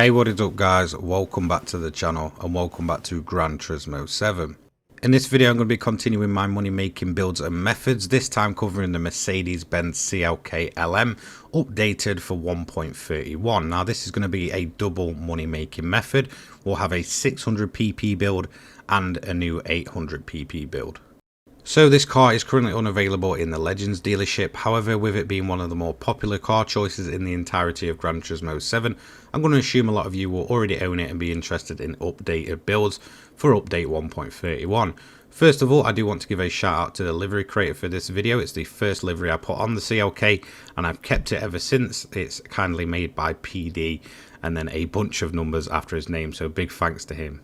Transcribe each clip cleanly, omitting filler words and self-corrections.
Hey, what is up guys, welcome back to the channel and welcome back to Gran Turismo 7. In this video I'm going to be continuing my money making builds and methods, this time covering the Mercedes-Benz CLK-LM updated for 1.31. Now this is going to be a double money making method. We'll have a 600pp build and a new 800pp build. So this car is currently unavailable in the Legends dealership, however with it being one of the more popular car choices in the entirety of Gran Turismo 7, I'm going to assume a lot of you will already own it and be interested in updated builds for update 1.31. First of all, I do want to give a shout out to the livery creator for this video. It's the first livery I put on the CLK and I've kept it ever since. It's kindly made by PD and then a bunch of numbers after his name, so big thanks to him.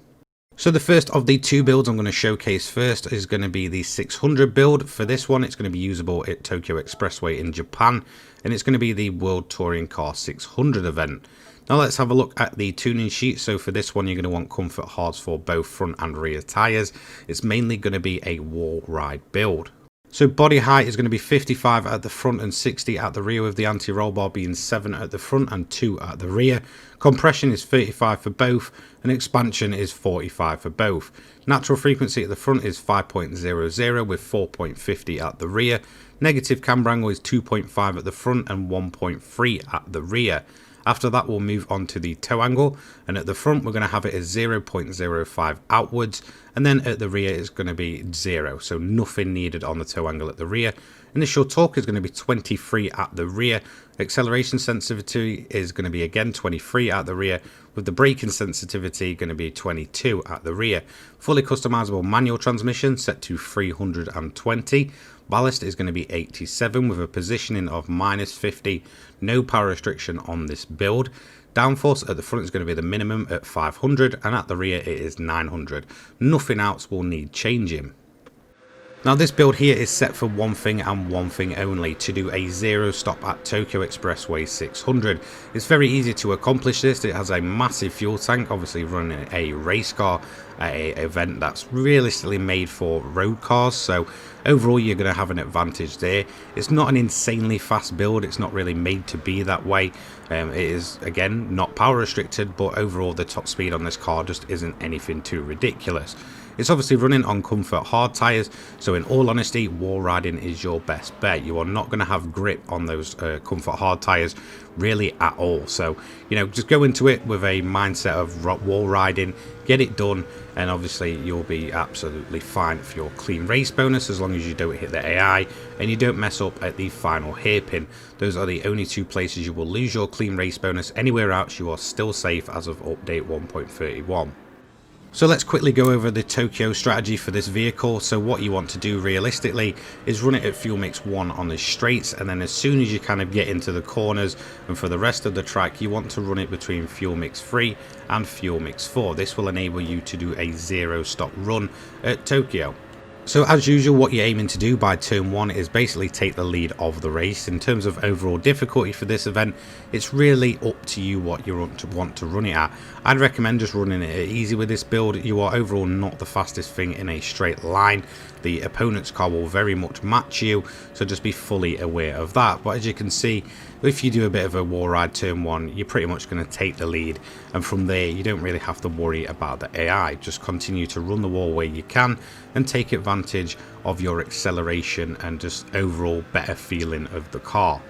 So the first of the two builds I'm going to showcase first is going to be the 600 build. For this one, it's going to be usable at Tokyo Expressway in Japan, and it's going to be the World Touring Car 600 event. Now let's have a look at the tuning sheet. So for this one, you're going to want comfort hards for both front and rear tyres. It's mainly going to be a wall ride build. So body height is going to be 55 at the front and 60 at the rear, with the anti-roll bar being 7 at the front and 2 at the rear. Compression is 35 for both and expansion is 45 for both. Natural frequency at the front is 5.00 with 4.50 at the rear. Negative camber angle is 2.5 at the front and 1.3 at the rear. After that we'll move on to the toe angle, and at the front we're going to have it as 0.05 outwards, and then at the rear it's going to be 0, so nothing needed on the toe angle at the rear. Initial torque is going to be 23 at the rear. Acceleration sensitivity is going to be again 23 at the rear, with the braking sensitivity going to be 22 at the rear. Fully customizable manual transmission set to 320. Ballast is going to be 87 with a positioning of -50. No power restriction on this build. Downforce at the front is going to be the minimum at 500, and at the rear it is 900. Nothing else will need changing. Now this build here is set for one thing and one thing only: to do a 0 stop at Tokyo Expressway 600. It's very easy to accomplish this. It has a massive fuel tank, obviously running a race car at an event that's realistically made for road cars, so overall you're going to have an advantage there. It's not an insanely fast build, it's not really made to be that way. It is again not power restricted, but overall the top speed on this car just isn't anything too ridiculous. It's obviously running on comfort hard tyres, so in all honesty wall riding is your best bet. You are not going to have grip on those comfort hard tyres really at all, so you know, just go into it with a mindset of wall riding, get it done, and obviously you'll be absolutely fine for your clean race bonus, as long as you don't hit the AI and you don't mess up at the final hairpin. Those are the only two places you will lose your clean race bonus. Anywhere else you are still safe as of update 1.31. So let's quickly go over the Tokyo strategy for this vehicle. So what you want to do realistically is run it at fuel mix 1 on the straights, and then as soon as you kind of get into the corners and for the rest of the track you want to run it between fuel mix 3 and fuel mix 4. This will enable you to do a 0 stop run at Tokyo. So as usual, what you're aiming to do by turn 1 is basically take the lead of the race. In terms of overall difficulty for this event, it's really up to you what you want to run it at. I'd recommend just running it easy with this build. You are overall not the fastest thing in a straight line. The opponent's car will very much match you, so just be fully aware of that. But as you can see, if you do a bit of a wall ride turn 1, you're pretty much going to take the lead, and from there you don't really have to worry about the AI. Just continue to run the wall where you can and take advantage of your acceleration and just overall better feeling of the car.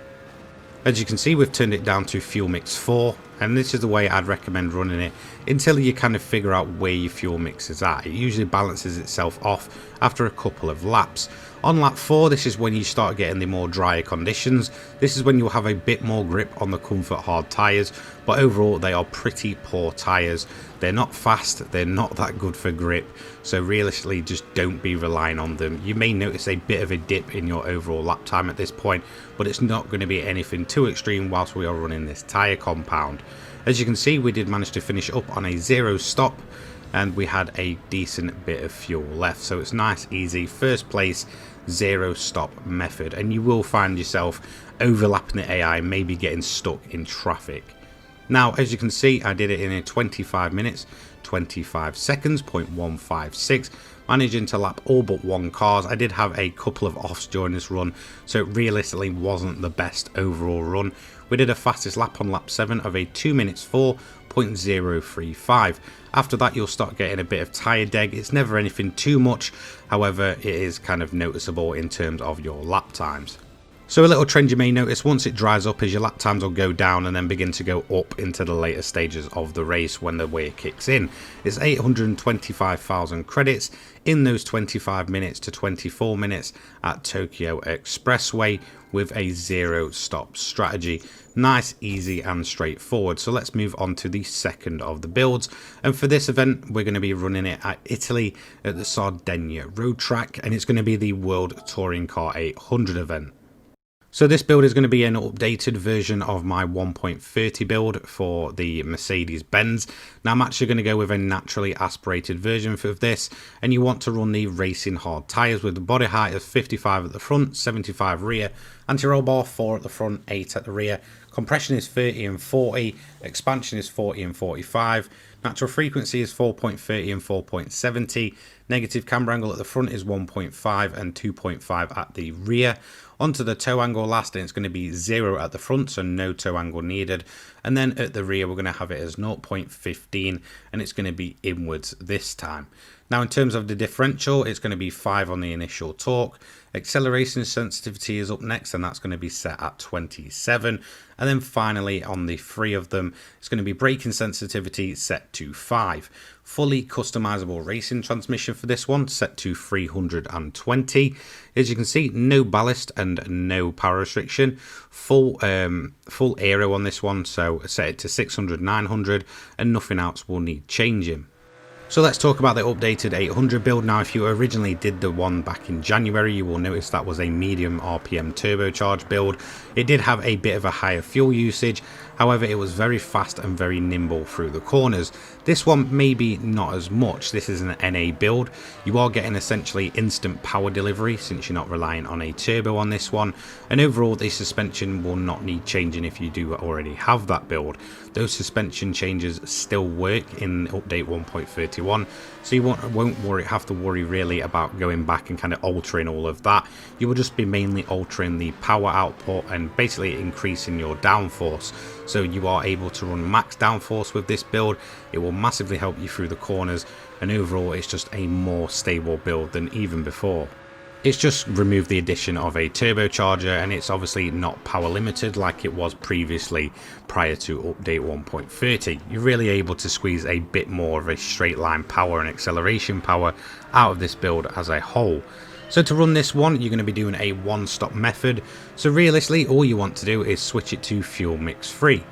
As you can see, we've turned it down to fuel mix 4, and this is the way I'd recommend running it until you kind of figure out where your fuel mix is at. It usually balances itself off after a couple of laps. On lap 4, this is when you start getting the more drier conditions. This is when you'll have a bit more grip on the comfort hard tyres, but overall they are pretty poor tyres. They're not fast, they're not that good for grip, so realistically just don't be relying on them. You may notice a bit of a dip in your overall lap time at this point, but it's not going to be anything too extreme whilst we are running this tyre compound. As you can see, we did manage to finish up on a 0 stop, and we had a decent bit of fuel left, so it's nice, easy, first place 0 stop method, and you will find yourself overlapping the AI, maybe getting stuck in traffic. Now as you can see, I did it in 25 minutes 25 seconds, 0.156. managing to lap all but one cars. I did have a couple of offs during this run, so it realistically wasn't the best overall run. We did a fastest lap on lap 7 of a 2 minutes 4.035. After that you'll start getting a bit of tyre deg. It's never anything too much, however it is kind of noticeable in terms of your lap times. So a little trend you may notice, once it dries up is your lap times will go down and then begin to go up into the later stages of the race when the wear kicks in. It's 825,000 credits in those 25 minutes to 24 minutes at Tokyo Expressway with a 0 stop strategy. Nice, easy and straightforward. So let's move on to the second of the builds, and for this event we're going to be running it at Italy at the Sardegna road track, and it's going to be the World Touring Car 800 event. So this build is going to be an updated version of my 1.30 build for the Mercedes-Benz. Now I'm actually going to go with a naturally aspirated version for this, and you want to run the racing hard tyres with the body height of 55 at the front, 75 rear, anti-roll bar 4 at the front, 8 at the rear. Compression is 30 and 40, expansion is 40 and 45, natural frequency is 4.30 and 4.70, negative camber angle at the front is 1.5 and 2.5 at the rear. Onto the toe angle last, and it's going to be 0 at the front, so no toe angle needed. And then at the rear we're going to have it as 0.15, and it's going to be inwards this time. Now in terms of the differential, it's going to be 5 on the initial torque. Acceleration sensitivity is up next, and that's going to be set at 27. And then finally on the 3 of them, it's going to be braking sensitivity set to 5. Fully customizable racing transmission for this one, set to 320. As you can see, no ballast and no power restriction. Full aero on this one, so set it to 600, 900, and nothing else will need changing. So let's talk about the updated 800 build. Now if you originally did the one back in January, you will notice that was a medium RPM turbocharged build. It did have a bit of a higher fuel usage, however it was very fast and very nimble through the corners. This one maybe not as much. This is an NA build. You are getting essentially instant power delivery since you're not relying on a turbo on this one, and overall the suspension will not need changing if you do already have that build. Those suspension changes still work in update 1.31, so you won't have to worry really about going back and kind of altering all of that. You will just be mainly altering the power output and basically increasing your downforce. So you are able to run max downforce with this build. It will massively help you through the corners, and overall it's just a more stable build than even before. It's just removed the addition of a turbocharger, and it's obviously not power limited like it was previously prior to update 1.30. You're really able to squeeze a bit more of a straight line power and acceleration power out of this build as a whole. So to run this one, you're going to be doing a one-stop method. So realistically, all you want to do is switch it to fuel mix free.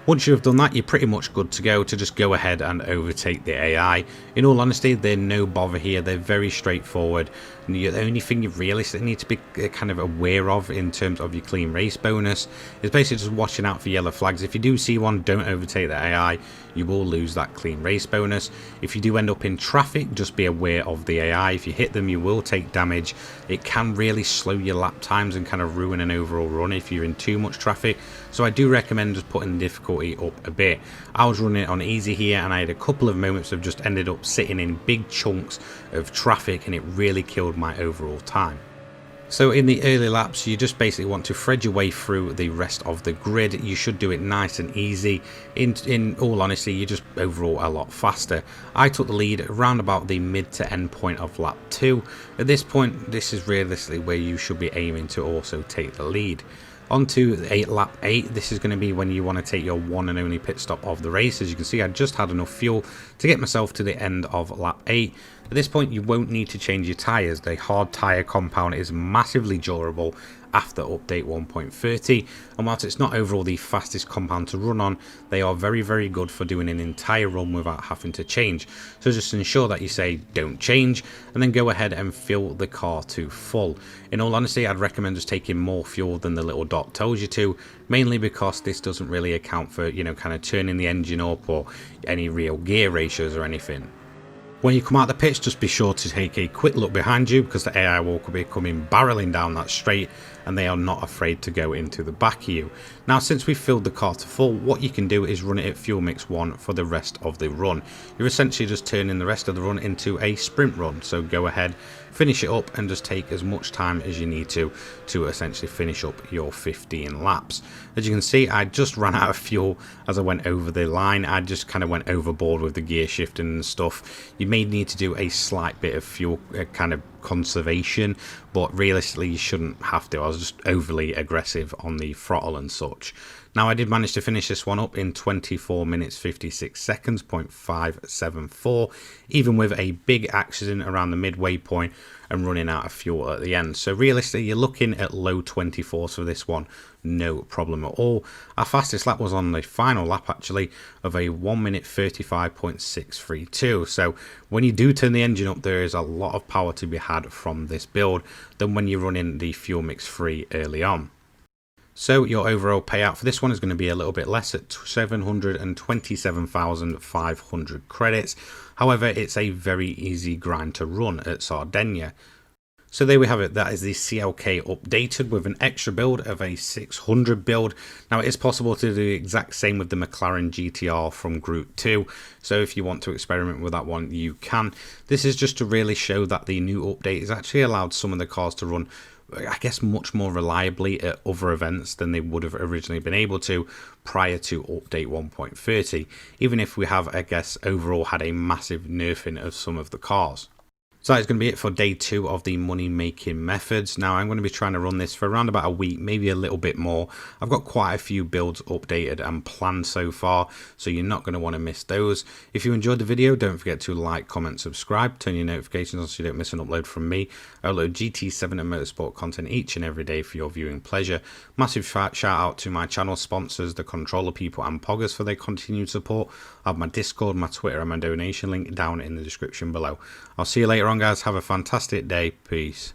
Once you have done that, you're pretty much good to go to just go ahead and overtake the AI. In all honesty, they're no bother here. They're very straightforward. And the only thing you realistically need to be kind of aware of in terms of your clean race bonus is basically just watching out for yellow flags. If you do see one, don't overtake the AI. You will lose that clean race bonus. If you do end up in traffic, just be aware of the AI. If you hit them, you will take damage. It can really slow your lap times and kind of ruin an overall run if you're in too much traffic. So I do recommend just putting the difficulty up a bit. I was running it on easy here, and I had a couple of moments of just ended up sitting in big chunks of traffic, and it really killed my overall time. So in the early laps, you just basically want to thread your way through the rest of the grid. You should do it nice and easy. In all honesty, you're just overall a lot faster. I took the lead around about the mid to end point of lap 2. At this point, this is realistically where you should be aiming to also take the lead. On to lap 8, this is going to be when you want to take your one and only pit stop of the race. As you can see, I just had enough fuel to get myself to the end of lap 8. At this point, you won't need to change your tyres. The hard tyre compound is massively durable after update 1.30, and whilst it's not overall the fastest compound to run on, they are very, very good for doing an entire run without having to change. So just ensure that you say don't change, and then go ahead and fill the car to full. In all honesty, I'd recommend just taking more fuel than the little dot tells you to, mainly because this doesn't really account for, you know, kind of turning the engine up or any real gear ratios or anything. When you come out the pits, just be sure to take a quick look behind you, because the AI walk will be coming barreling down that straight, and they are not afraid to go into the back of you. Now, since we've filled the car to full, what you can do is run it at fuel mix 1 for the rest of the run. You're essentially just turning the rest of the run into a sprint run, so go ahead, finish it up, and just take as much time as you need to essentially finish up your 15 laps. As you can see, I just ran out of fuel as I went over the line. I just kind of went overboard with the gear shifting and stuff. You may need to do a slight bit of fuel kind of conservation, but realistically you shouldn't have to. I was just overly aggressive on the throttle and such. Now, I did manage to finish this one up in 24 minutes 56 seconds, 0.574, even with a big accident around the midway point and running out of fuel at the end. So realistically, you're looking at low 24s for this one, no problem at all. Our fastest lap was on the final lap actually, of a 1 minute 35.632. So when you do turn the engine up, there is a lot of power to be had from this build than when you're running the fuel mix free early on. So your overall payout for this one is going to be a little bit less at 727,500 credits. However, it's a very easy grind to run at Sardegna. So there we have it. That is the CLK updated with an extra build of a 600 build. Now, it is possible to do the exact same with the McLaren GTR from Group 2. So if you want to experiment with that one, you can. This is just to really show that the new update has actually allowed some of the cars to run, I guess, much more reliably at other events than they would have originally been able to prior to update 1.30, even if we have, I guess, overall had a massive nerfing of some of the cars. So that's going to be it for day 2 of the money making methods. Now, I'm going to be trying to run this for around about a week, maybe a little bit more. I've got quite a few builds updated and planned so far, so you're not going to want to miss those. If you enjoyed the video, don't forget to like, comment, subscribe, turn your notifications on so you don't miss an upload from me. I upload GT7 and motorsport content each and every day for your viewing pleasure. Massive shout out to my channel sponsors, the Controller People and Poggers, for their continued support. I have my Discord, my Twitter and my donation link down in the description below. I'll see you later on, guys. Have a fantastic day. Peace.